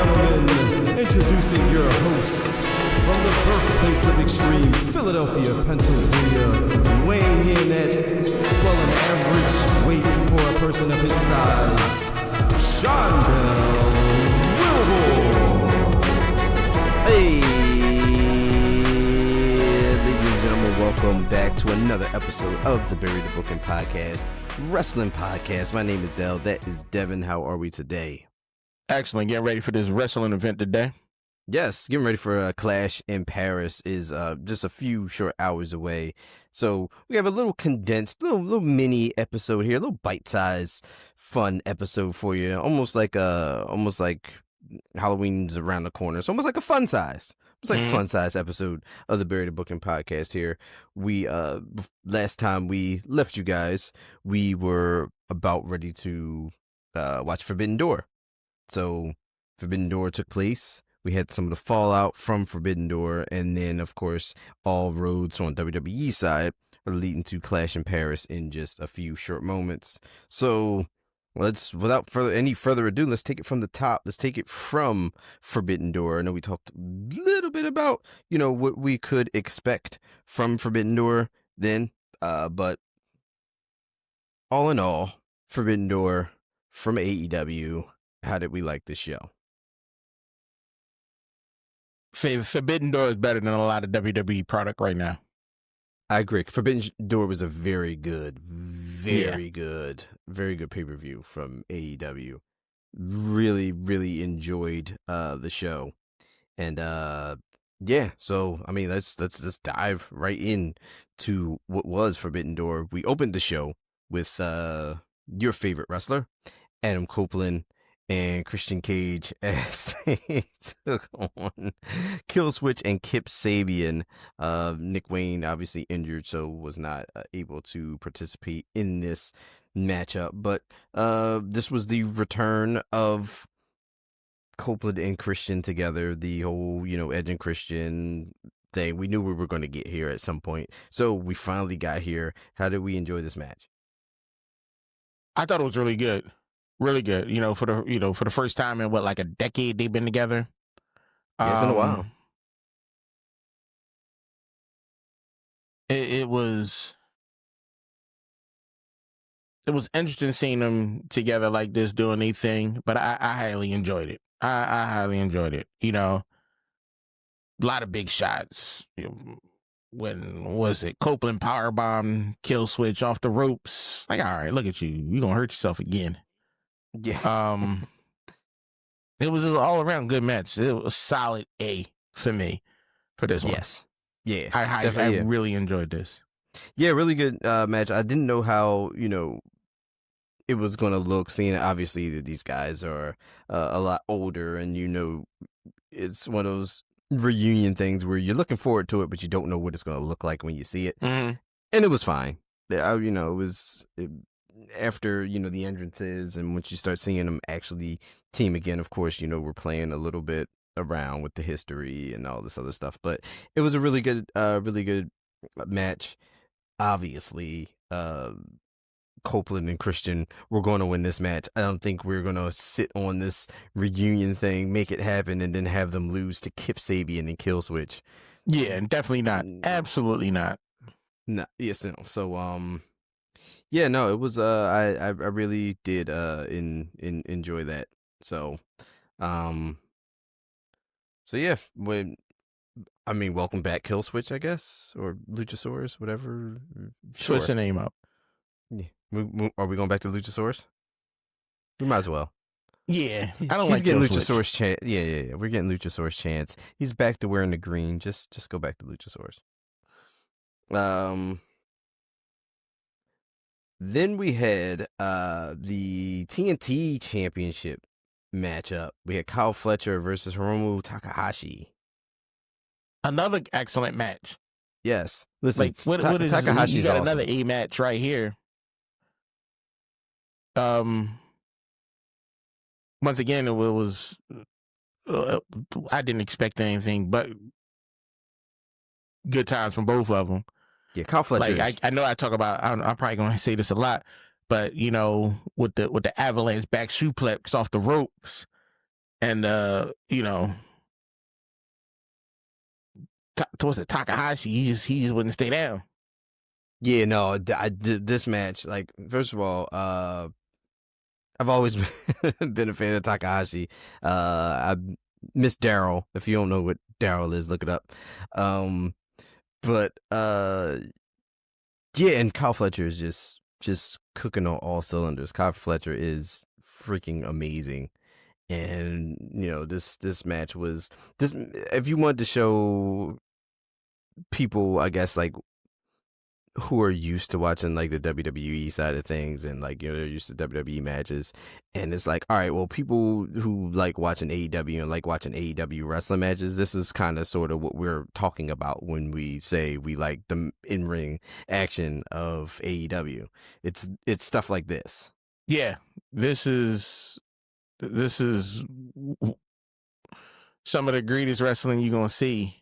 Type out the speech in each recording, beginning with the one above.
gentlemen, introducing your host from the birthplace of extreme, Philadelphia, Pennsylvania, weighing in at, well, an average weight for a person of his size, Sean Bell Wilbur. Hey, ladies and gentlemen, welcome back to another episode of the Bury the Booking Podcast, Wrestling Podcast. My name is Dell. That is Devin. How are we today? Excellent. Getting ready for this wrestling event today. Yes, getting ready for a Clash in Paris is just a few short hours away. So we have a little condensed, little mini episode here, a little bite-sized, fun episode for you. Almost like Halloween's around the corner. So almost like a fun size. It's like a fun size episode of the Bury the Booking Podcast here. We last time we left you guys, we were about ready to watch Forbidden Door. So Forbidden Door took place. We had some of the fallout from Forbidden Door, and then of course all roads on WWE side are leading to Clash in Paris in just a few short moments. So without any further ado, let's take it from the top. Let's take it from Forbidden Door. I know we talked a little bit about, what we could expect from Forbidden Door then, but all in all, Forbidden Door from AEW. How did we like this show? Forbidden Door is better than a lot of WWE product right now. I agree. Forbidden Door was a very good pay-per-view from AEW. Really, really enjoyed the show. And so I mean let's dive right in to what was Forbidden Door. We opened the show with your favorite wrestler, Adam Copeland, and Christian Cage as they took on Killswitch and Kip Sabian. Nick Wayne obviously injured, so was not able to participate in this matchup. But this was the return of Copeland and Christian together. The whole, Edge and Christian thing. We knew we were going to get here at some point, so we finally got here. How did we enjoy this match? I thought it was really good. Really good, for the first time in like a decade they've been together. Yeah, it's been a while. It was interesting seeing them together like this doing their thing, but I highly enjoyed it. I highly enjoyed it. A lot of big shots. When was it? Copeland powerbomb Killswitch off the ropes. Like, all right, look at you. You're gonna hurt yourself again. Yeah. It was an all-around good match. It was a solid A for me for this one. Yes. Yeah. I really enjoyed this. Yeah, really good match. I didn't know how, it was going to look, seeing obviously that these guys are a lot older, and it's one of those reunion things where you're looking forward to it, but you don't know what it's going to look like when you see it. Mm-hmm. And it was fine. After, the entrances, and once you start seeing them actually team again, of course, we're playing a little bit around with the history and all this other stuff, but it was a really good match. Obviously, Copeland and Christian were going to win this match. I don't think we're going to sit on this reunion thing, make it happen, and then have them lose to Kip Sabian and Killswitch. Yeah, definitely not. Absolutely not. No, yes, no. So, yeah, no, it was. I really did enjoy that. So, yeah. Welcome back, Killswitch, I guess, or Luchasaurus, whatever. Sure. Switch the name up. Yeah. Are we going back to Luchasaurus? We might as well. Yeah, He's getting Luchasaurus chance. Yeah. We're getting Luchasaurus chance. He's back to wearing the green. Just go back to Luchasaurus. Then we had the TNT Championship matchup. We had Kyle Fletcher versus Hiromu Takahashi. Another excellent match. Yes. Listen, what is Takahashi's you got awesome. another A match right here. Once again, it was I didn't expect anything but good times from both of them. Yeah, Kyle Fletcher. I know I talk about. I'm probably going to say this a lot, but with the avalanche back suplex off the ropes, And was it Takahashi? He just wouldn't stay down. Yeah, no, this match, like, first of all, I've always been a fan of Takahashi. I miss Daryl. If you don't know what Daryl is, look it up. But yeah, and Kyle Fletcher is just cooking on all cylinders. Kyle Fletcher is freaking amazing. And this match was this. If you wanted to show people, I guess, like, who are used to watching like the WWE side of things, and like they're used to WWE matches, and it's like, all right, well, people who like watching AEW and like watching AEW wrestling matches, this is kind of sort of what we're talking about when we say we like the in-ring action of AEW. It's stuff like this. Yeah, this is some of the greatest wrestling you're gonna see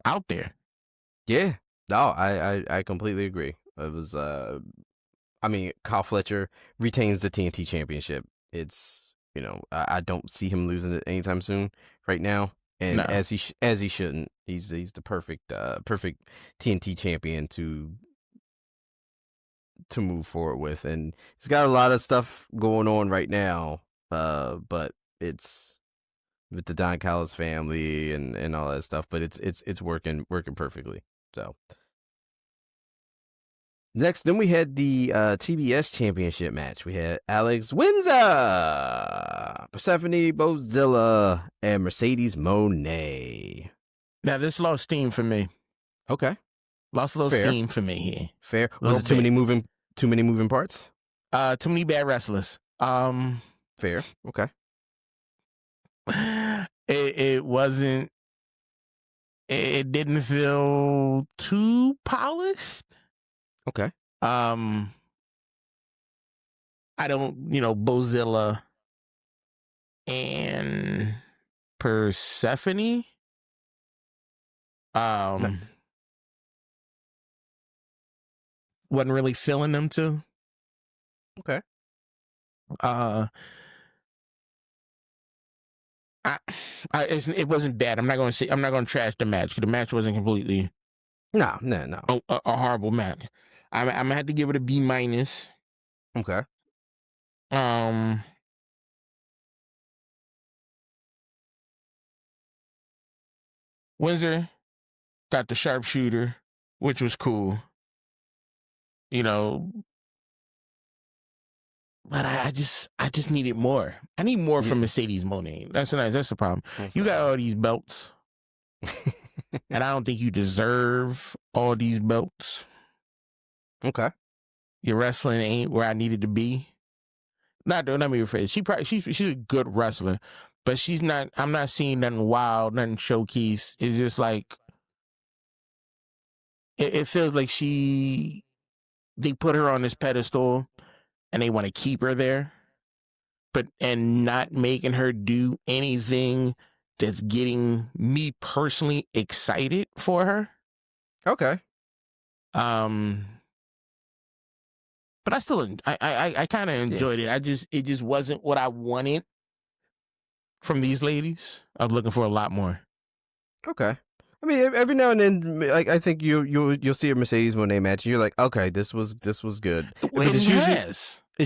out there. Yeah, no, I completely agree. It was I mean, Kyle Fletcher retains the TNT championship. It's I don't see him losing it anytime soon right now, and No. as he shouldn't. He's the perfect TNT champion to move forward with, and he's got a lot of stuff going on right now. But it's with the Don Callis family and all that stuff, but it's working perfectly. So next, then we had the TBS championship match. We had Alex Windsor, Persephone Bozilla, and Mercedes Moné. Now this lost steam for me. Okay, Lost a little fair. Steam for me here. Fair. Was it too many moving parts? Too many bad wrestlers. Fair. Okay. It wasn't. It didn't feel too polished. Okay. I don't, Bozilla and Persephone. Wasn't really feeling them too. Okay. It wasn't bad. I'm not going to trash the match. The match wasn't completely No. a horrible match. I'm gonna have to give it a B-. Okay. Windsor got the sharpshooter, which was cool. But I just needed more. I need more from Mercedes Moné. That's the problem. Okay. You got all these belts, and I don't think you deserve all these belts. Okay. Your wrestling ain't where I needed to be. Let me rephrase. She's a good wrestler, but she's not. I'm not seeing nothing wild, nothing showcase. It's just like it feels like they put her on this pedestal, and they want to keep her there, and not making her do anything that's getting me personally excited for her. Okay. But I still, I kind of enjoyed it. It just wasn't what I wanted from these ladies. I was looking for a lot more. Okay. I mean, every now and then, like, I think you'll see a Mercedes Moné match, and you're like, okay, this was good. It's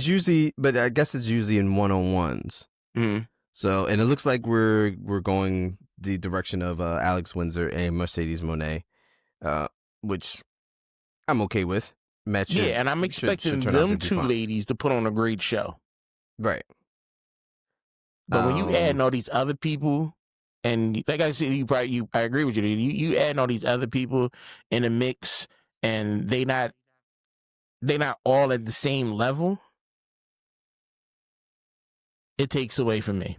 usually, but I guess it's usually in one-on-ones. Mm-hmm. So, and it looks like we're going the direction of Alex Windsor and Mercedes Moné, which I'm okay with. Match. And I'm expecting them two ladies to put on a great show. Right. But when you add all these other people, and like I said, I agree with you. You add all these other people in the mix, and they not all at the same level. It takes away from me.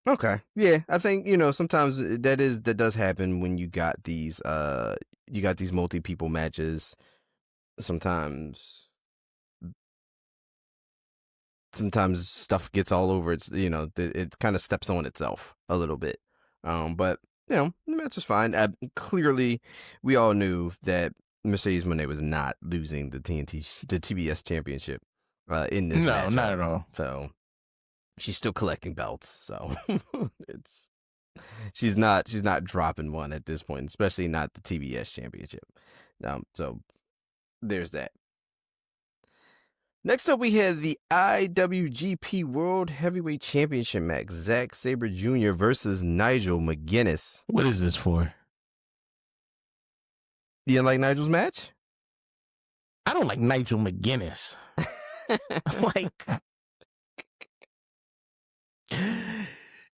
Okay. Yeah, I think sometimes that does happen when you got these multi people matches. Sometimes stuff gets all over. It's it kind of steps on itself a little bit. But the match is fine. Clearly, we all knew that Mercedes Moné was not losing the TBS championship. in this match. No, not at all. So she's still collecting belts. So she's not dropping one at this point, especially not the TBS championship. So there's that. Next up, we had the IWGP World Heavyweight Championship match. Zack Sabre Jr. versus Nigel McGuinness. What is this for? You didn't like Nigel's match? I don't like Nigel McGuinness.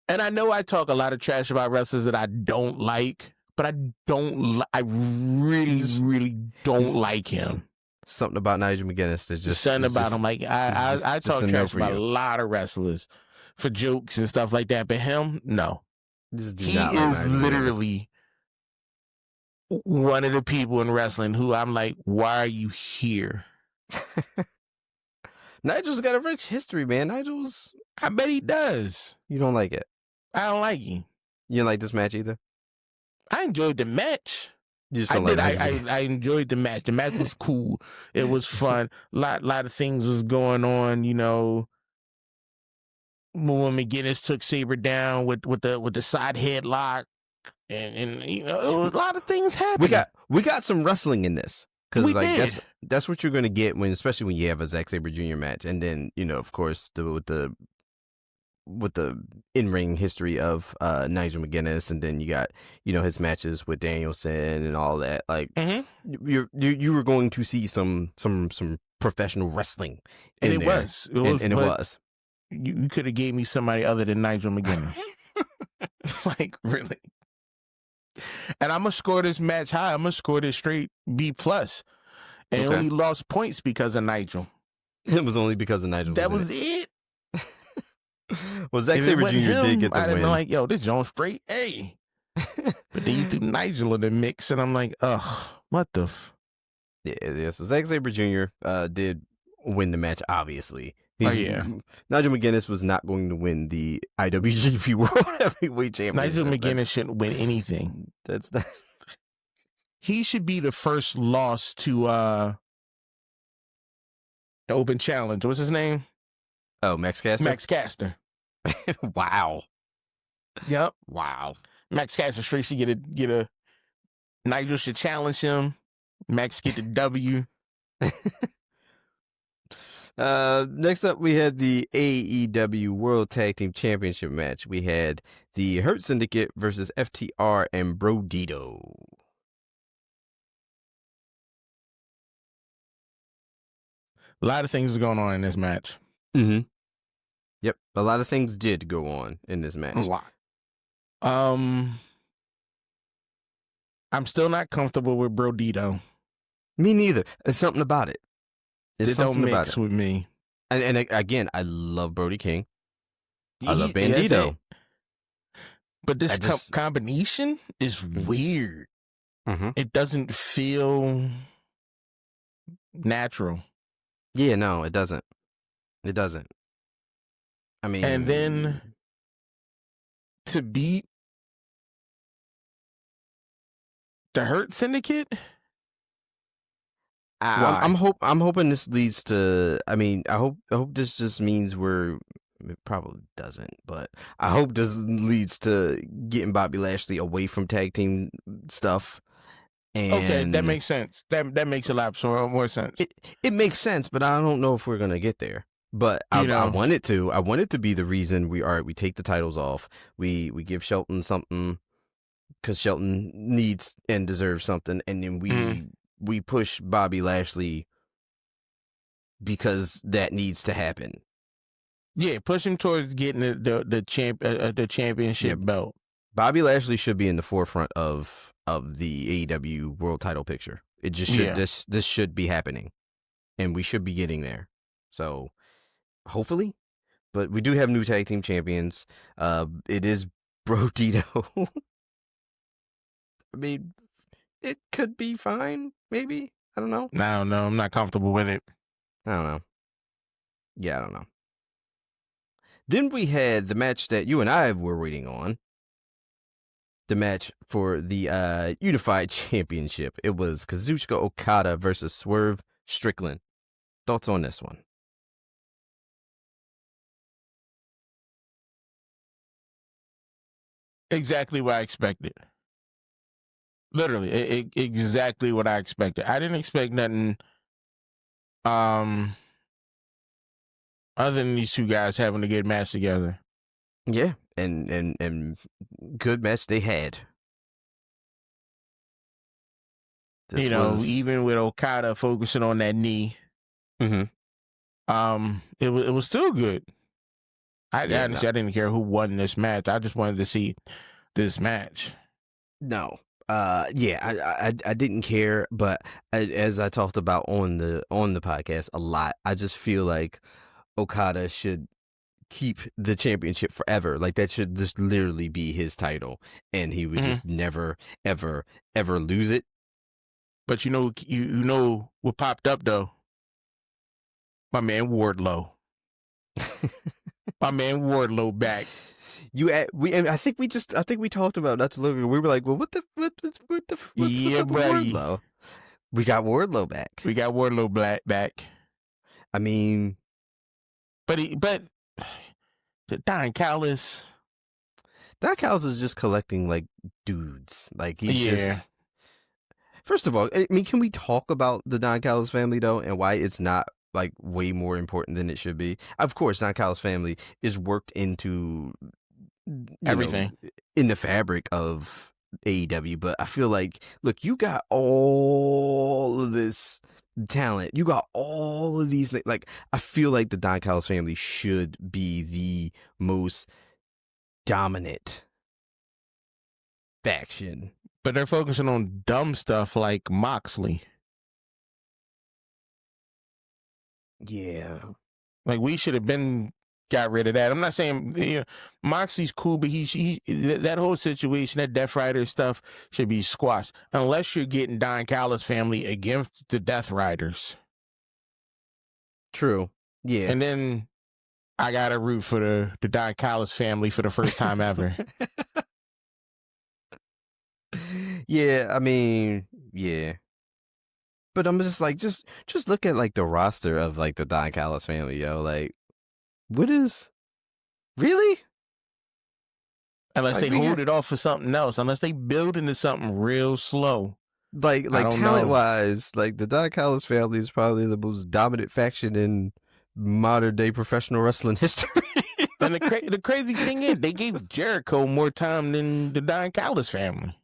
And I know I talk a lot of trash about wrestlers that I don't like, but I really don't like him. Something about Nigel McGuinness that's just something about him. Like I talk trash about a lot of wrestlers for jokes and stuff like that, but him, no. He is literally one of the people in wrestling who I'm like, why are you here? Nigel's got a rich history, man. I bet he does. You don't like it? I don't like him. You didn't like this match either? I enjoyed the match. You just don't like I enjoyed the match. The match was cool. It was fun. Lot of things was going on. You know, when McGuinness took Sabre down with the side headlock, and you know, it was a lot of things happening. We got some wrestling in this because did. that's what you're gonna get especially when you have a Zack Sabre Jr. match, and then you know, of course, with the in-ring history of Nigel McGuinness, and then you got, you know, his matches with Danielson and all that. Like you were going to see some professional wrestling, and it was. You could have gave me somebody other than Nigel McGuinness. Like, really. And I'm gonna score this match high. I'm gonna score this straight B+. And only lost points because of Nigel. It was only because of Nigel. That was it. Well, Zack Sabre Jr. did get the I'd win. been like, yo, this John straight A. But then you threw Nigel in the mix, and I'm like, ugh, what the? Yeah. So Zack Sabre Jr. Did win the match, obviously. Nigel McGuinness was not going to win the IWGP World Heavyweight Championship. Nigel McGuinness shouldn't win anything. That's not. He should be the first loss to the Open Challenge. What's his name? Oh, Max Caster? Max Caster. Wow. Yep. Wow. Max Caster straight should get a Nigel should challenge him. Max get the W. Next up, we had the AEW World Tag Team Championship match. We had the Hurt Syndicate versus FTR and Brodito. A lot of things are going on in this match. Mm-hmm. Yep, a lot of things did go on in this match. A lot. I'm still not comfortable with Brodito. Me neither. There's something about it. It don't mix with me. And again, I love Brody King. I love Bandito. But this combination is weird. Mm-hmm. It doesn't feel natural. Yeah, no, it doesn't. It doesn't. I mean, and then to beat the Hurt Syndicate, I'm hoping this leads to. I mean, I hope this just means it probably doesn't, but I hope this leads to getting Bobby Lashley away from tag team stuff. And okay, that makes sense. That makes a lot more sense. It makes sense, but I don't know if we're gonna get there. But I want it to. I want it to be the reason we take the titles off. We give Shelton something because Shelton needs and deserves something, and then we push Bobby Lashley because that needs to happen. Yeah, push him towards getting the championship belt. Bobby Lashley should be in the forefront of the AEW World Title picture. It just should. This should be happening, and we should be getting there. So. Hopefully, but we do have new tag team champions. It is Brodito. I mean, it could be fine, maybe. I don't know. No, I'm not comfortable with it. I don't know. Yeah, I don't know. Then we had the match that you and I were waiting on. The match for the Unified Championship. It was Kazuchika Okada versus Swerve Strickland. Thoughts on this one? exactly what I expected. Literally, exactly what I expected. I didn't expect nothing other than these two guys having a good match together. Yeah, and good match they had. This even with Okada focusing on that knee, it was still good. honestly, I didn't care who won this match. I just wanted to see this match. No. I didn't care, but as I talked about on the podcast a lot, I just feel like Okada should keep the championship forever. Like that should just literally be his title, and he would just never, ever, ever lose it. But you know what popped up though? My man Wardlow. My man Wardlow back. I think we talked about not too long ago. We were like, well, what's up with Wardlow? We got Wardlow back. We got Wardlow back. I mean, but Don Callis is just collecting like dudes. Like just. First of all, I mean, can we talk about the Don Callis family though, and why it's not like way more important than it should be? Of course, Don Callis family is worked into everything in the fabric of AEW, but I feel like, look, you got all of this talent, you got all of these, like I feel like the Don Callis family should be the most dominant faction, but they're focusing on dumb stuff like Moxley. Yeah, like we should have been got rid of that. I'm not saying Moxley's cool, but he that whole situation, that Death Rider stuff should be squashed unless you're getting Don Callis family against the Death Riders. True. Yeah. And then I gotta root for the Don Callis family for the first time ever. Yeah, I mean, yeah. But I'm just like, just look at like the roster of like the Don Callis family, yo. Like, what is really? Unless they hold it off for something else, unless they build into something real slow. Like talent wise, like the Don Callis family is probably the most dominant faction in modern day professional wrestling history. And the crazy thing is, they gave Jericho more time than the Don Callis family.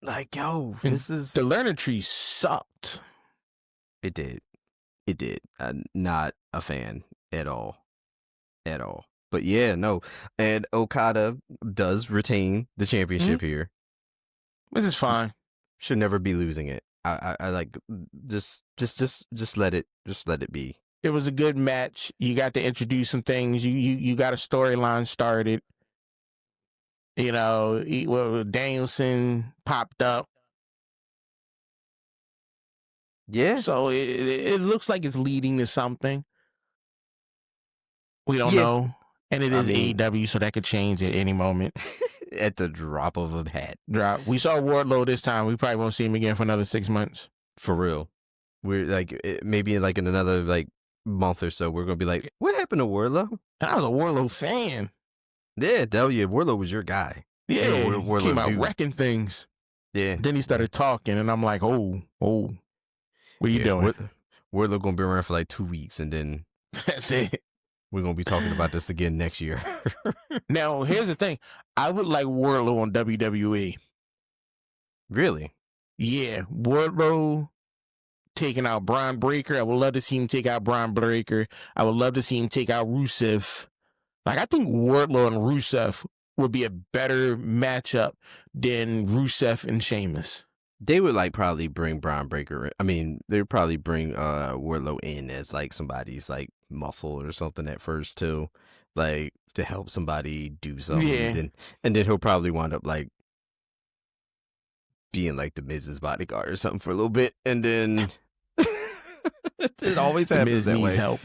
Like, yo, this is the learning tree sucked. It did. I'm not a fan at all. But yeah, no. And Okada does retain the championship here, which is fine. Should never be losing it. I like just let it be. It was a good match. You got to introduce some things. You got a storyline started. Danielson popped up. Yeah. So it looks like it's leading to something. We don't know. And it is AEW, so that could change at any moment. At the drop of a hat. We saw Wardlow this time. We probably won't see him again for another 6 months. For real. We're like, maybe like in another like month or so, we're going to be like, what happened to Wardlow? And I was a Wardlow fan. Yeah, Wardlow was your guy. Yeah, Wardlow came out wrecking things. Yeah. Then he started talking, and I'm like, oh, what are you doing? Wardlow going to be around for like 2 weeks, and then that's it. We're going to be talking about this again next year. Now, here's the thing. I would like Wardlow on WWE. Really? Yeah. Wardlow taking out Braun Breaker. I would love to see him take out Braun Breaker. I would love to see him take out Rusev. Like, I think Wardlow and Rusev would be a better matchup than Rusev and Sheamus. They would like probably bring Braun Breaker. I mean, they would probably bring Wardlow in as like somebody's like muscle or something at first too, like to help somebody do something. Yeah. And then he'll probably wind up like being like the Miz's bodyguard or something for a little bit, and then it always happens that way. Help.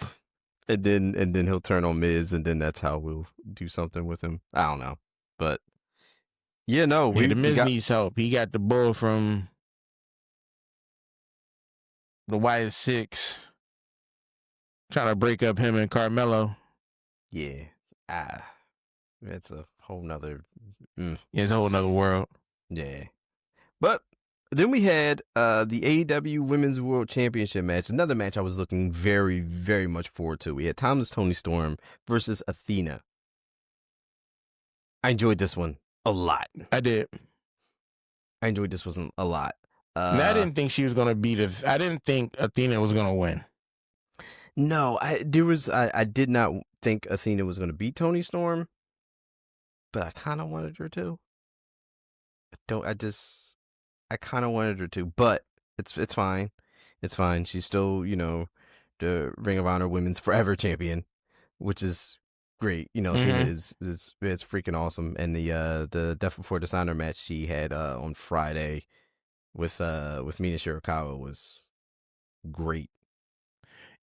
And then he'll turn on Miz, and then that's how we'll do something with him. I don't know, but. Yeah, no. The Miz needs help. He got the bull from the Wyatt Six trying to break up him and Carmelo. Yeah. That's a Whole nother. It's a whole nother world. Yeah. But then we had the AEW Women's World Championship match. Another match I was looking very, very much forward to. We had Timeless Toni Storm versus Athena. I enjoyed this one a lot. I did. I enjoyed this one a lot. I didn't think she was going to beat I didn't think Athena was going to win. No, I did not think Athena was going to beat Toni Storm, but I kind of wanted her to. I kind of wanted her to, but it's fine. It's fine. She's still, the Ring of Honor Women's Forever Champion, which is great. Athena is freaking awesome. And the Death Before Dishonor match she had on Friday with Mina Shirakawa was great.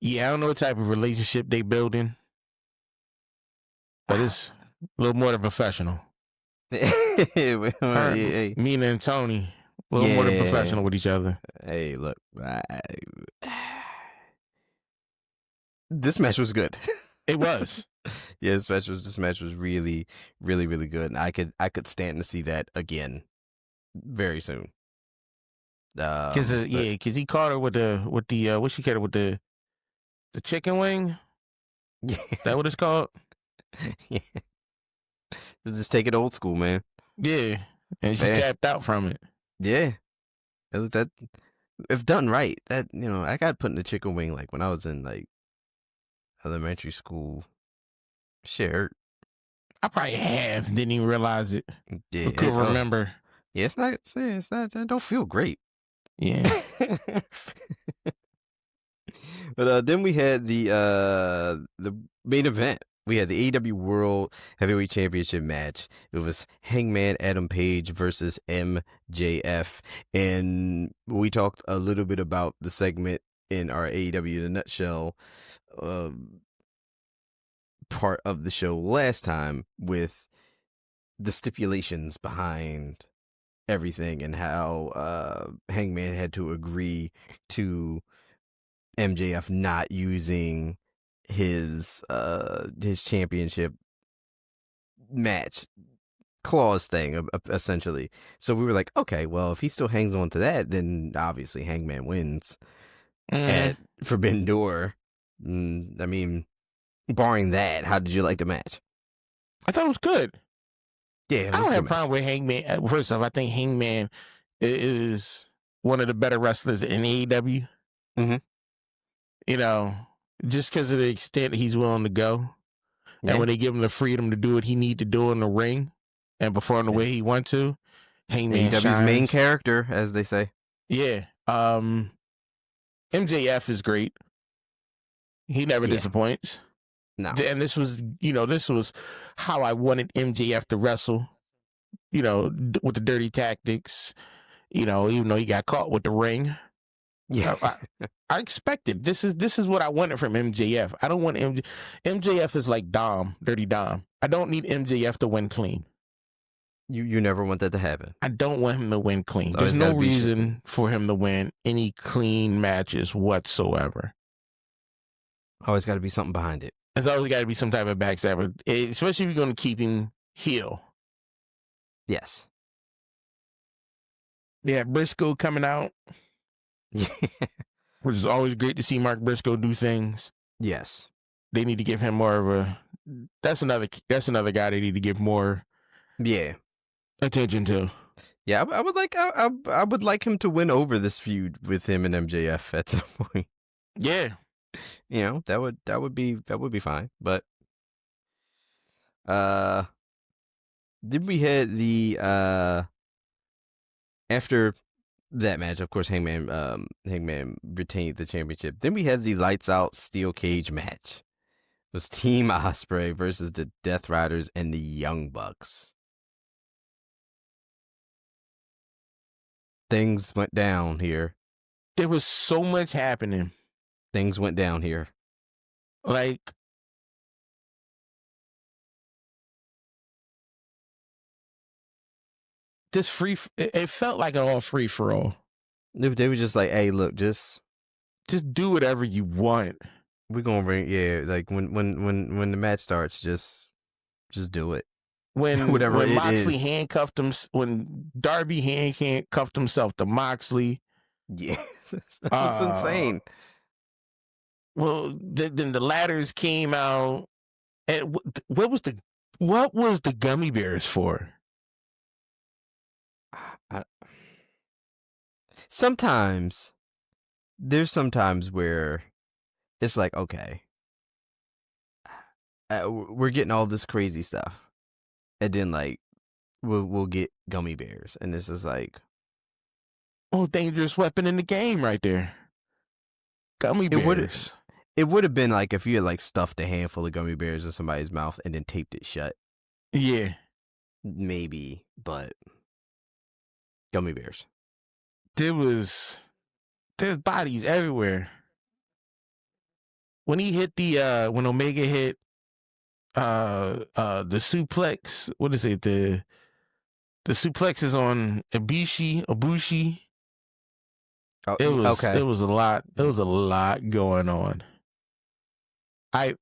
Yeah, I don't know what type of relationship they building, but it's a little more than professional. Mina and Tony, a little more than professional with each other. Hey, look, this match was good. It was. Yeah, this match was really, really, really good, and I could stand to see that again very soon. Because he caught her with the what she caught her with the chicken wing. Yeah, is that what it's called? Yeah, just take it old school, man. Yeah, and she tapped out from it. Yeah, that if done right, that I got put in the chicken wing like when I was in like elementary school. Shit, I probably didn't even realize it. Yeah, I couldn't remember. Yeah, it's not. That don't feel great. Yeah. But then we had the main event. We had the AEW World Heavyweight Championship match. It was Hangman Adam Page versus MJF, and we talked a little bit about the segment in our AEW in a Nutshell part of the show last time with the stipulations behind everything and how Hangman had to agree to MJF not using his championship match clause thing essentially. So we were like, okay, well, if he still hangs on to that, then obviously Hangman wins at Forbidden Door. I mean, barring that, how did you like the match? I thought it was good. Yeah, I don't have a problem with Hangman. First off, I think Hangman is one of the better wrestlers in AEW. Just because of the extent he's willing to go. Yeah. And when they give him the freedom to do what he need to do in the ring and perform the way he wants to, Hangman AEW's shines. Main character, as they say. Yeah. MJF is great. He never disappoints. No. And this was how I wanted MJF to wrestle, with the dirty tactics, even though he got caught with the ring. Yeah. I expected. This is what I wanted from MJF. I don't want MJF is like Dom, Dirty Dom. I don't need MJF to win clean. You never want that to happen. I don't want him to win clean. There's no reason for him to win any clean matches whatsoever. Always got to be something behind it. There's always got to be some type of backstabber, especially if you're going to keep him heel. Yes. Yeah, Briscoe coming out. Yeah. Which is always great to see Mark Briscoe do things. Yes. They need to give him more of a... That's another guy they need to give more attention to. Yeah, I would like him to win over this feud with him and MJF at some point. Yeah. That would be fine. But then we had the after that match, of course, Hangman retained the championship. Then we had the lights out steel cage match. It was Team Ospreay versus the Death Riders and the Young Bucks. Things went down here. There was so much happening. Things went down here. Like, it felt like an all free for all. They were just like, hey, look, just do whatever you want. We're gonna bring, like when the match starts, just do it. when Whatever when it Moxley is. handcuffed him, when Darby handcuffed himself to Moxley. Yeah, that was insane. Well, then the ladders came out, and what was the gummy bears for? Sometimes there's sometimes where it's like, okay, we're getting all this crazy stuff, and then like we'll get gummy bears, and this is like, Oh, dangerous weapon in the game right there. Gummy bears. It would have been like if you had like stuffed a handful of gummy bears in somebody's mouth and then taped it shut. Yeah. Maybe, but gummy bears. There's bodies everywhere. When he hit when Omega hit the suplex, what is it? The suplex is on Ibushi. Oh, It was okay. It was a lot. It was a lot going on. How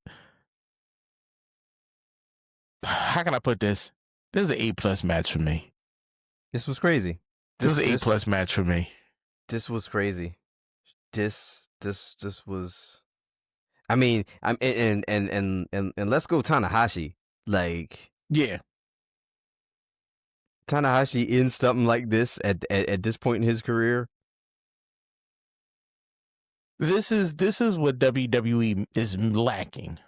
can I put this? This is an A+ match for me. This was crazy. This was an A+ match for me. This was crazy. This was. I mean, and let's go Tanahashi. Like, yeah, Tanahashi in something like this at this point in his career. This is what WWE is lacking.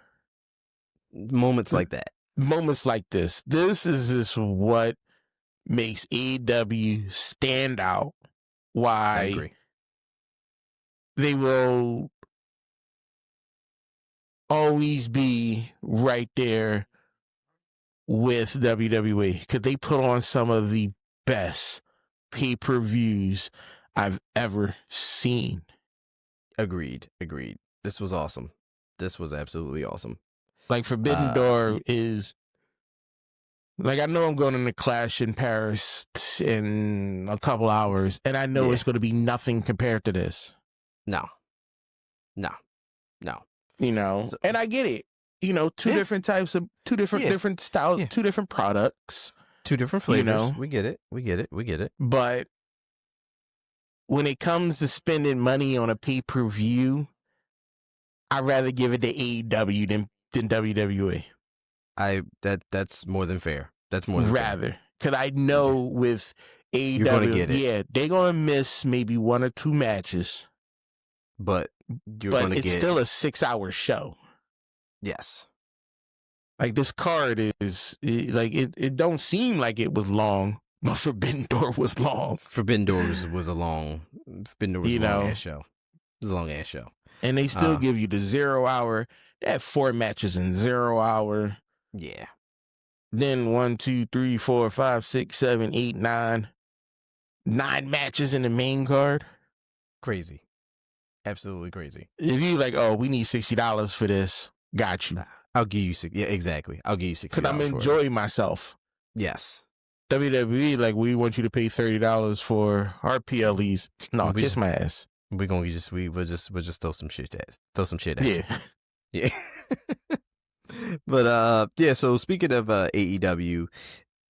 Moments like that. Moments like this. This is what makes AEW stand out. Why I agree. They will always be right there with WWE, because they put on some of the best pay-per-views I've ever seen. Agreed. This was awesome. This was absolutely awesome. Like, Forbidden Door is, like, I know I'm going to the Clash in Paris in a couple hours, and I know it's going to be nothing compared to this. No. You know, So, and I get it. You know, two different types of, different styles, 2 different products. 2 different flavors. You know? We get it. But when it comes to spending money on a pay-per-view, I'd rather give it to AEW than WWE. That's more than fair. That's more than fair. Because I know with AEW, you're gonna get it. They're gonna miss maybe 1 or 2 matches, but it's still a 6-hour show. Yes. Like, this card is like, it don't seem like it was long, but Forbidden Door was long. Forbidden Door was a long ass show. It was a long ass show. And they still give you the 0 hour. They had 4 matches in 0 hour. Yeah. Then 1, 2, 3, 4, 5, 6, 7, 8, 9. 9 matches in the main card. Crazy. Absolutely crazy. If you like, oh, we need $60 for this, got you. I'll give you $60. Yeah, exactly. I'll give you $60. Because I'm enjoying myself. Yes. WWE, like, we want you to pay $30 for our PLEs. No, kiss my ass. We're gonna we'll just throw some shit at. Yeah. Yeah. But yeah, so speaking of AEW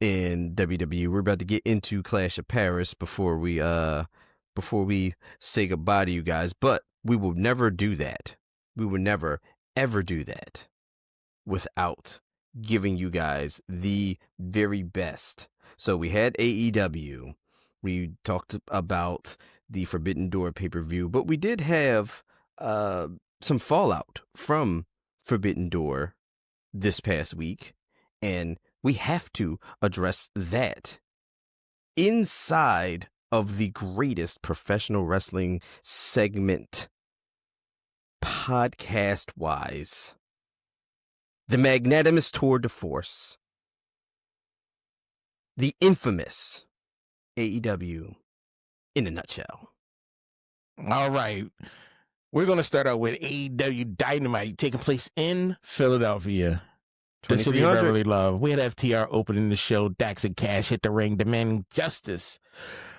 and WWE, we're about to get into Clash of Paris before we say goodbye to you guys, but we will never do that. We will never ever do that without giving you guys the very best. So we had AEW. We talked about the Forbidden Door pay-per-view, but we did have some fallout from Forbidden Door this past week, and we have to address that inside of the greatest professional wrestling segment podcast-wise, the magnanimous tour de force, the infamous AEW in a nutshell. All right. We're going to start out with AEW Dynamite taking place in Philadelphia. The city of Beverly Love. We had FTR opening the show. Dax and Cash hit the ring demanding justice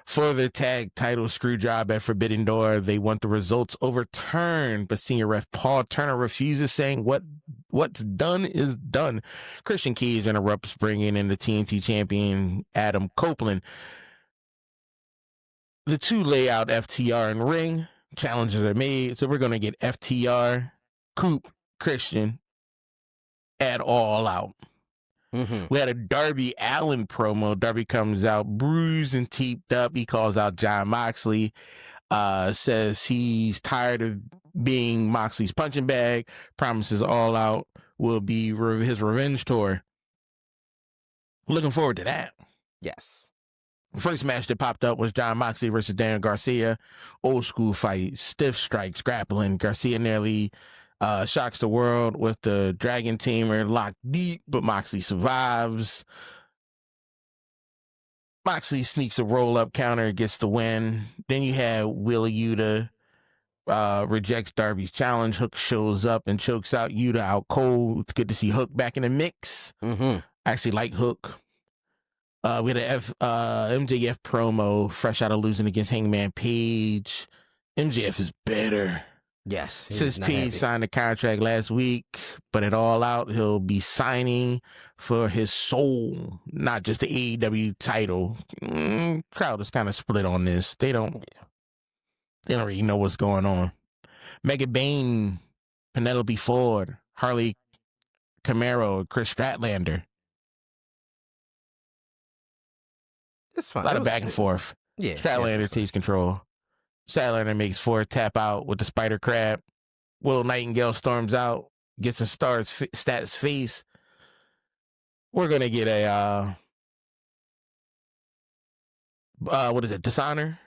for the tag title screw job at Forbidden Door. They want the results overturned, but senior ref Paul Turner refuses, saying what What's done is done. Christian Cage interrupts, bringing in the TNT champion Adam Copeland. The two lay out FTR in ring. Challenges are made. So we're going to get FTR, Coop, Christian at All Out. Mm-hmm. We had a Darby Allin promo. Darby comes out bruised and teeped up. He calls out Jon Moxley. Says he's tired of being Moxley's punching bag. Promises All Out will be his revenge tour. Looking forward to that. Yes. First match that popped up was Jon Moxley versus Daniel Garcia. Old school fight, stiff strikes, grappling. Garcia nearly shocks the world with the Dragon Tamer locked deep, but Moxley survives. Moxley sneaks a roll-up counter, gets the win. Then you have Wheeler Yuta rejects Darby's challenge. Hook shows up and chokes out Yuta out cold. It's good to see Hook back in the mix. Mm-hmm. I actually like Hook. We had a MJF promo, fresh out of losing against Hangman Page. MJF is bitter. Yes. Since Page signed the contract last week, but at All Out, he'll be signing for his soul, not just the AEW title. Crowd is kind of split on this. They don't really know what's going on. Megan Bain, Penelope Ford, Harley Camaro, Chris Stratlander. It's fine. A lot of back and forth. Yeah. Stratlander takes control. Stratlander makes 4, tap out with the spider crab. Will Nightingale storms out, gets a Stat's face. We're going to get a, what is it, Dishonor?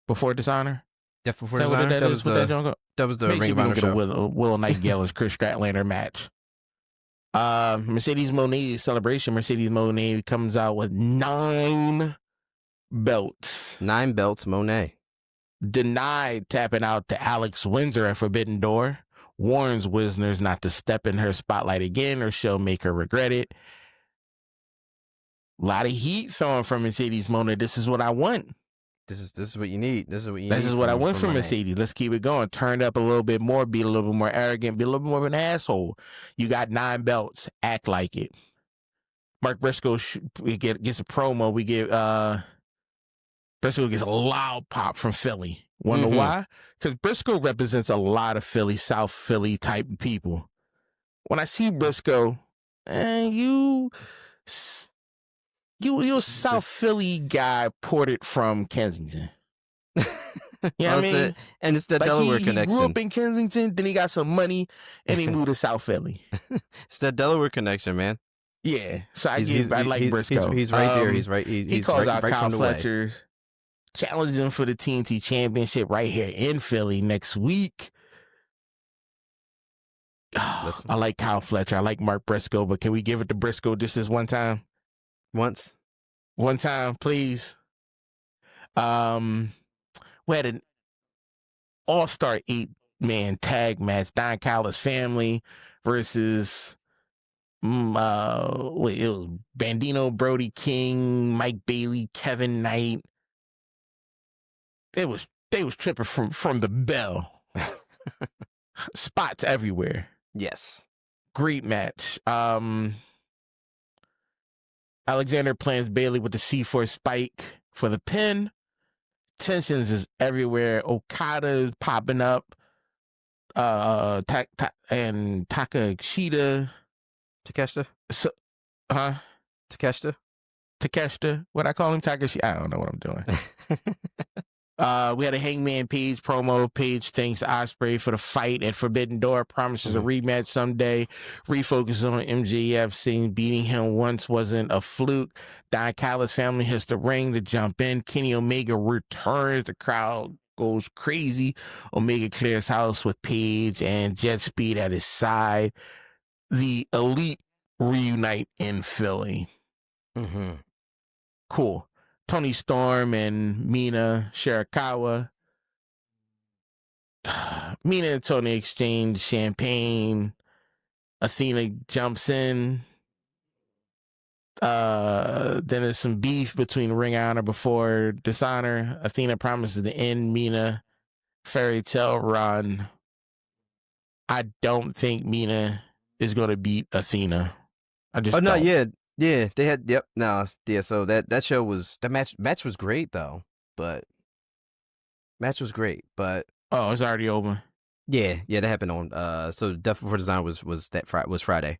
Before Dishonor? Death Before Is that Dishonor? what that is? That was the Maybe Ring of we're Honor going to show. get a Will Nightingale and Chris Stratlander match. Mercedes Moné celebration. Mercedes Moné comes out with 9 belts. 9 belts, Monet. Denied tapping out to Alex Windsor at Forbidden Door. Warns Wisners not to step in her spotlight again or she'll make her regret it. A lot of heat thrown from Mercedes Moné. This is what I want. This is what you need. This is what I want from Mercedes. Let's keep it going. Turn up a little bit more. Be a little bit more arrogant. Be a little bit more of an asshole. You got 9 belts. Act like it. Mark Briscoe gets a promo. We get Briscoe gets a loud pop from Philly. Wonder why? Because Briscoe represents a lot of Philly, South Philly type people. When I see Briscoe, you're a South Philly guy ported from Kensington. You know what I mean? And it's the Delaware connection. He grew up in Kensington, then he got some money, and he moved to South Philly. It's that Delaware connection, man. Yeah, so I like Briscoe. He's right there. He's right. He calls out Kyle Fletcher, way. challenging him for the TNT Championship right here in Philly next week. I like Kyle Fletcher. I like Mark Briscoe, but can we give it to Briscoe just this one time? One time, please. We had an all-star 8-man tag match. Don Callis family versus it was Bandino, Brody King, Mike Bailey, Kevin Knight. They was tripping from the bell. Spots everywhere. Yes. Great match. Alexander plans Bailey with the C4 spike for the pin. Tensions is everywhere. Okada is popping up. And Takeshita. Takeshita? Takeshita? What I call him? Takeshita? I don't know what I'm doing. We had a Hangman Page promo. Page thanks Ospreay for the fight at Forbidden Door. Promises a rematch someday. Refocuses on MJF, saying beating him once wasn't a fluke. Don Callis family hits the ring to jump in. Kenny Omega returns. The crowd goes crazy. Omega clears house with Page and Jet Speed at his side. The Elite reunite in Philly. Cool. Tony Storm and Mina Shirakawa. Mina and Tony exchange champagne. Athena jumps in. Then there's some beef between Ring of Honor before Dishonor. Athena promises to end Mina fairy tale run. I don't think Mina is going to beat Athena. I just Oh no, don't. yeah, they had no, yeah. So that show was the match was great though, but Oh, it's already over. yeah, that happened on so Death Before Design was Friday.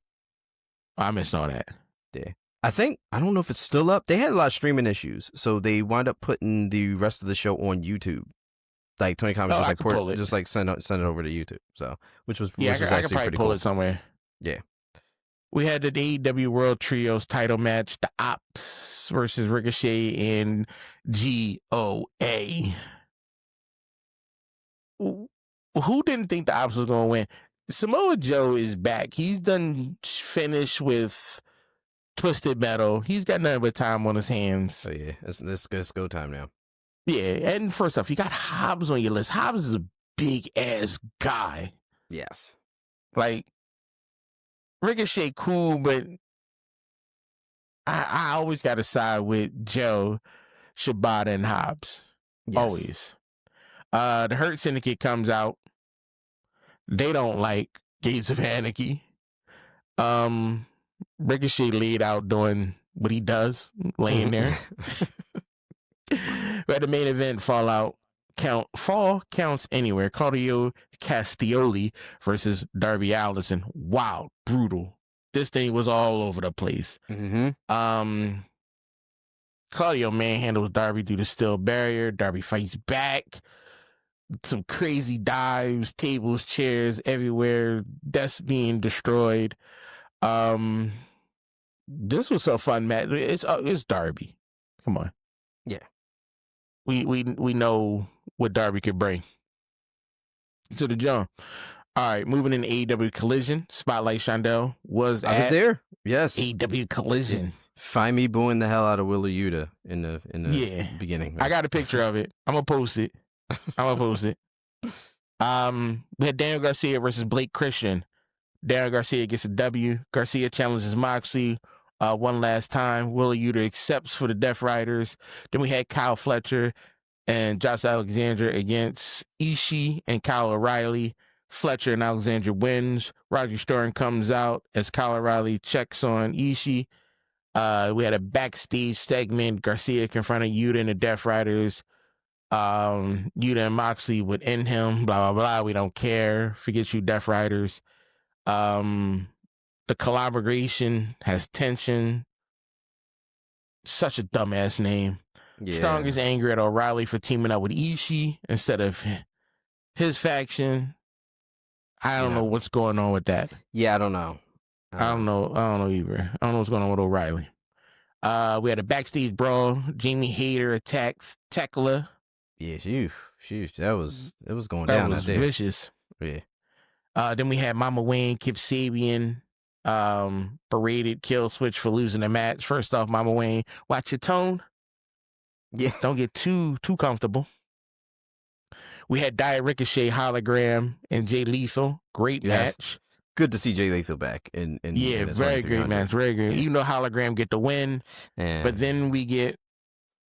I missed all that. Yeah. I don't know if it's still up. They had a lot of streaming issues, so they wound up putting the rest of the show on YouTube. Like Tony Khan was just like send it over to YouTube. So which was I could probably pretty pull cool. it somewhere. Yeah. We had the AEW World Trios title match, the Ops versus Ricochet and GOA. Who didn't think the Ops was going to win? Samoa Joe is back. He's done finished with Twisted Metal. He's got nothing but time on his hands. So yeah, it's go time now. Yeah, and first off, you got Hobbs on your list. Hobbs is a big ass guy. Yes. Like Ricochet, cool, but I always got to side with Joe, Shibata, and Hobbs. Yes. Always. The Hurt Syndicate comes out. They don't like Gates of Anarchy. Ricochet laid out doing what he does, laying there. We had the main event Fall counts anywhere. Claudio Castagnoli versus Darby Allin. Wow, brutal. This thing was all over the place. Mm-hmm. Claudio manhandles Darby through the steel barrier. Darby fights back. Some crazy dives, tables, chairs everywhere. Desks being destroyed. This was a fun match. It's Darby. Come on. Yeah. We know what Darby could bring to the jump. All right, moving in AEW Collision. Spotlight Shondell I was there. Yes. AEW Collision. Find me booing the hell out of Willa Yuta in the beginning. I got a picture of it. I'm gonna post it. We had Daniel Garcia versus Blake Christian. Daniel Garcia gets a W. Garcia challenges Moxley one last time. Willa Yuta accepts for the Death Riders. Then we had Kyle Fletcher and Josh Alexander against Ishii and Kyle O'Reilly. Fletcher and Alexander wins. Roger Stern comes out as Kyle O'Reilly checks on Ishii. We had a backstage segment. Garcia confronted Yuta and the Death Riders. Yuta and Moxley would end him. Blah, blah, blah. We don't care. Forget you, Death Riders. The collaboration has tension. Such a dumbass name. Yeah. Strong is angry at O'Reilly for teaming up with Ishii instead of his faction. I don't know what's going on with that. Yeah, I don't know. I don't know either. I don't know what's going on with O'Reilly. We had a backstage brawl. Jamie Hayter attacks Tekla. Yeah, it was going down. That was vicious. Yeah. Then we had Mama Wayne, Kip Sabian, berated Kill Switch for losing the match. First off, Mama Wayne, watch your tone. Yeah. Don't get too comfortable. We had Dia Ricochet, Hologram, and Jay Lethal. Great match. Good to see Jay Lethal back. Very great match. Very good. Even though Hologram get the win, but then we get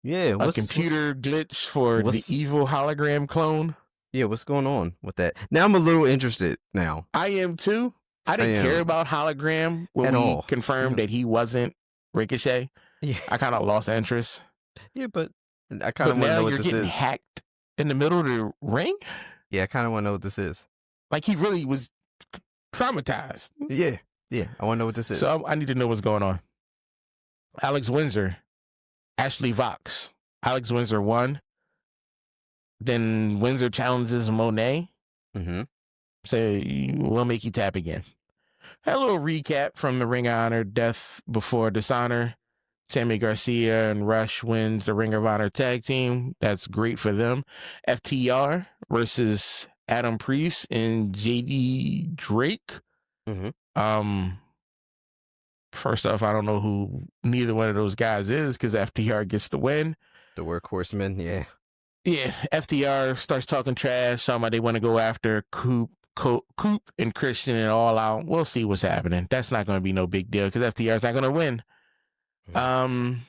a computer glitch for the evil Hologram clone. Yeah, what's going on with that? Now I'm a little interested now. I am too. I didn't care about Hologram when we confirmed that he wasn't Ricochet. Yeah. I kind of lost interest. Yeah, but I kind of want to know what this is. Now you're getting hacked in the middle of the ring? Yeah, I kind of want to know what this is. Like he really was traumatized. Yeah. I want to know what this is. So I need to know what's going on. Alex Windsor, Ashley Vox. Alex Windsor won. Then Windsor challenges Monet. Mm-hmm. Say, we'll make you tap again. Had a little recap from the Ring of Honor Death Before Dishonor. Sammy Garcia and Rush wins the Ring of Honor tag team. That's great for them. FTR versus Adam Priest and JD Drake. Mm-hmm. First off, I don't know who neither one of those guys is because FTR gets the win. The Workhorsemen, yeah. Yeah, FTR starts talking trash, talking about they want to go after Coop and Christian and All Out. We'll see what's happening. That's not going to be no big deal because FTR is not going to win. Don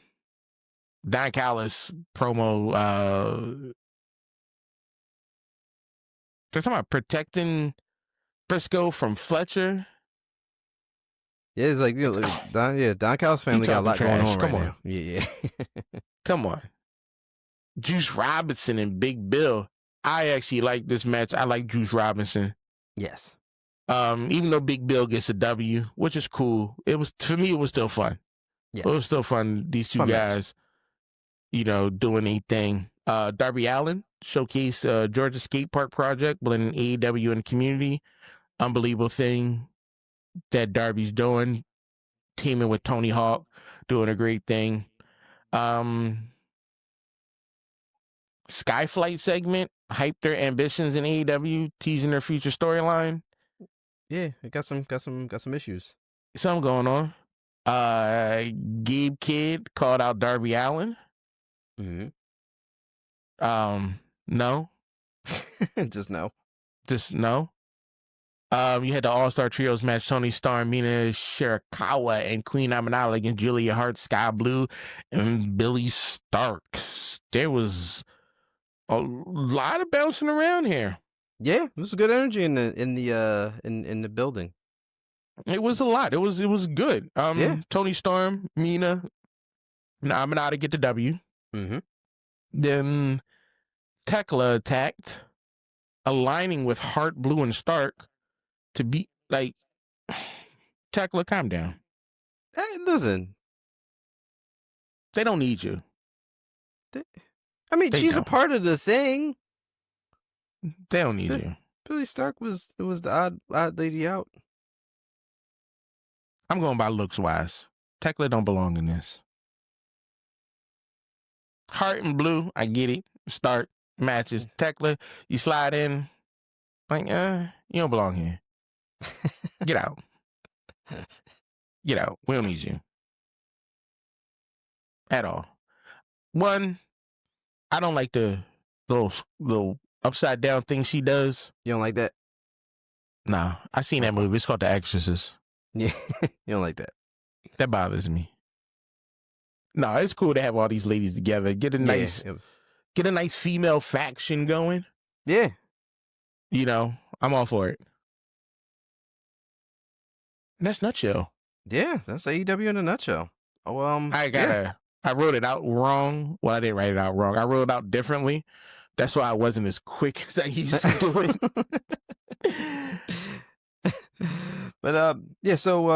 Callis promo. They're talking about protecting Briscoe from Fletcher. Yeah, it's like, Don Callis family got a lot going on right now. Yeah. Come on. Juice Robinson and Big Bill. I actually like this match. I like Juice Robinson. Yes. Even though Big Bill gets a W, which is cool. For me, it was still fun. Yes. It was still fun. These two guys, doing a thing. Darby Allin showcase Georgia Skate Park project, blending AEW and community. Unbelievable thing that Darby's doing, teaming with Tony Hawk, doing a great thing. Skyflight segment, hype their ambitions in AEW, teasing their future storyline. Yeah, it got some issues. Something going on. Gabe Kidd called out Darby Allin. Mm-hmm. No. Just no. You had the All-Star Trios match, Tony Storm, Mina Shirakawa, and Queen Aminata against Julia Hart, Sky Blue, and Billy Starks. There was a lot of bouncing around here. Yeah, it was good energy in the building. It was a lot. It was good. Tony Storm, Mina, Aminata get the W. Mm-hmm. Then Tekla attacked, aligning with Hart, Blue, and Stark to be like, Tekla, calm down. Hey, listen. They don't need you. She's a part of the thing. They don't need you. Billy Stark was the odd lady out. I'm going by looks wise. Tekla don't belong in this. Hart and Blue, I get it. Start matches. Tekla, you slide in. Like, you don't belong here. Get out. Get out. We don't need you. At all. One, I don't like the little upside down thing she does. You don't like that? Nah, I seen that movie. It's called The Exorcist. Yeah, you don't like that. That bothers me. No, it's cool to have all these ladies together. Get a nice female faction going. Yeah. I'm all for it. And that's Nutshell. Yeah, that's AEW in a nutshell. Oh, I wrote it out wrong. Well, I didn't write it out wrong. I wrote it out differently. That's why I wasn't as quick as I used to do it. But so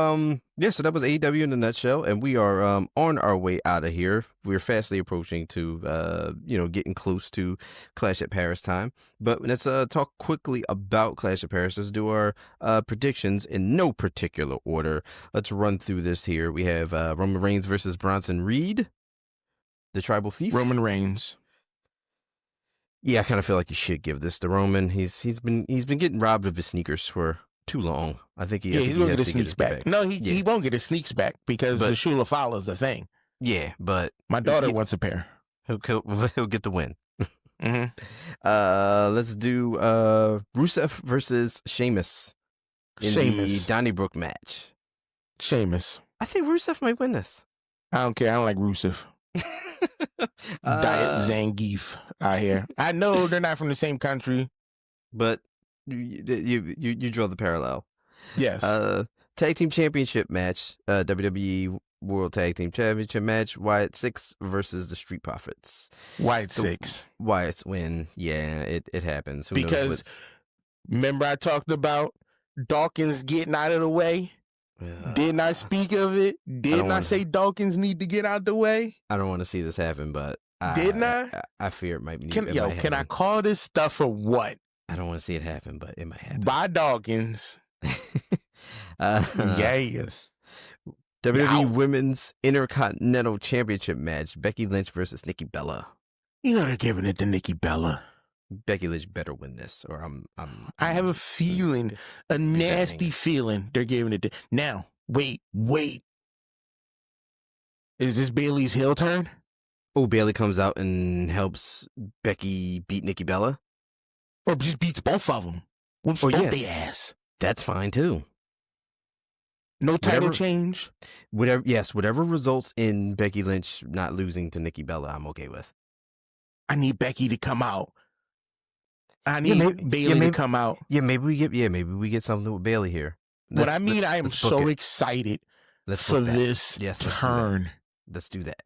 that was AEW in a nutshell, and we are on our way out of here. We're fastly approaching to getting close to Clash at Paris time. But let's talk quickly about Clash at Paris. Let's do our predictions in no particular order. Let's run through this here. We have Roman Reigns versus Bronson Reed, the Tribal Thief. Roman Reigns. Yeah, I kind of feel like you should give this to Roman. He's been getting robbed of his sneakers for too long. I think he's gonna get his sneaks back. No, he won't get his sneaks back because the Shula follows the thing. Yeah, but my daughter wants a pair. He'll get the win. Mm-hmm. Let's do Rusev versus Sheamus in the Donnybrook match. Sheamus. I think Rusev might win this. I don't care. I don't like Rusev. Diet Zangief out here. I know they're not from the same country, but you draw the parallel. Yes. Tag team championship match. WWE World Tag Team Championship match. Wyatt 6 versus the Street Profits. Wyatt 6. Wyatt's win. Yeah, it happens. Because remember I talked about Dawkins getting out of the way? Didn't I speak of it? Didn't I say Dawkins need to get out the way? I don't want to see this happen, but didn't I? I fear it might be. Can I call this stuff for what? I don't want to see it happen, but it might happen. By Dawkins. Yes. WWE Women's Intercontinental Championship match. Becky Lynch versus Nikki Bella. They're giving it to Nikki Bella. Becky Lynch better win this, or I have a feeling, a nasty feeling they're giving it to. Now, wait. Is this Bailey's heel turn? Oh, Bailey comes out and helps Becky beat Nikki Bella? Or just beats both of them. Whoops both their ass. That's fine, too. No title change? Whatever results in Becky Lynch not losing to Nikki Bella, I'm okay with. I need Becky to come out. I need Bailey to come out. Yeah, maybe we get something with Bailey here. I am so excited for this turn. Let's do that.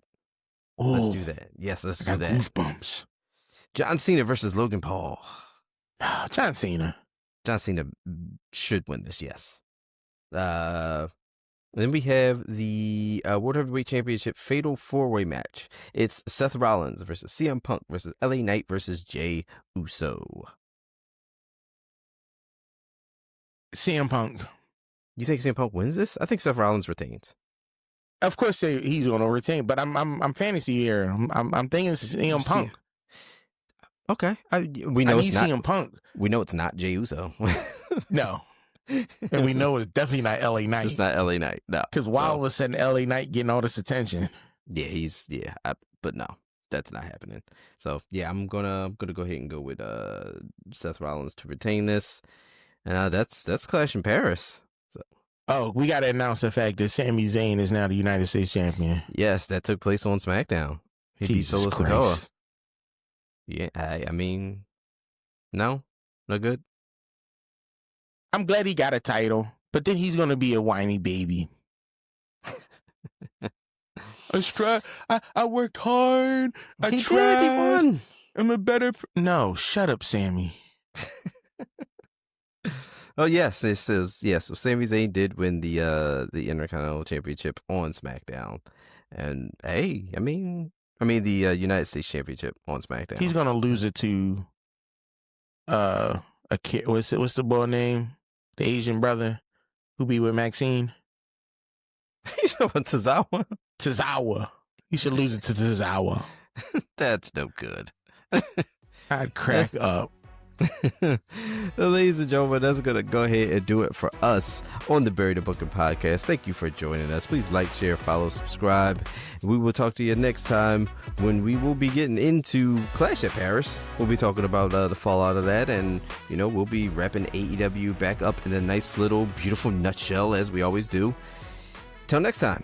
Oh, Let's do that. Yes, let's do that. Goosebumps. John Cena versus Logan Paul. John Cena. John Cena should win this, yes. Then we have the World Heavyweight Championship Fatal 4-Way match. It's Seth Rollins versus CM Punk versus LA Knight versus Jey Uso. CM Punk. You think CM Punk wins this? I think Seth Rollins retains. Of course he's going to retain, but I'm fantasy here. I'm thinking CM Punk. Okay, we know it's not CM Punk. We know it's not Jey Uso. No. And we know it's definitely not LA Knight. It's not LA Knight, no. Because why all of a sudden LA Knight getting all this attention? Yeah, but no, that's not happening. So yeah, I'm gonna go ahead and go with Seth Rollins to retain this. That's Clash in Paris. So. Oh, we got to announce the fact that Sami Zayn is now the United States champion. Yes, that took place on SmackDown. He beat Solo Sikoa. Yeah, I mean, no good. I'm glad he got a title, but then he's gonna be a whiny baby. I worked hard. I tried. He won. I'm a better. No, shut up, Sammy. Oh yes, it says yes. So Sami Zayn did win the Intercontinental Championship on SmackDown, and hey, I mean the United States Championship on SmackDown. He's gonna lose it to a kid. What's the boy name? The Asian brother who be with Maxine. You know what, Tozawa? Tozawa. You should lose it to Tozawa. That's no good. I'd crack up. Ladies and gentlemen, that's going to go ahead and do it for us on the Bury the Booking podcast. Thank you for joining us. Please like, share, follow, subscribe. We will talk to you next time when we will be getting into Clash at Paris. We'll be talking about the fallout of that, and we'll be wrapping AEW back up in a nice little beautiful nutshell as we always do. Till next time.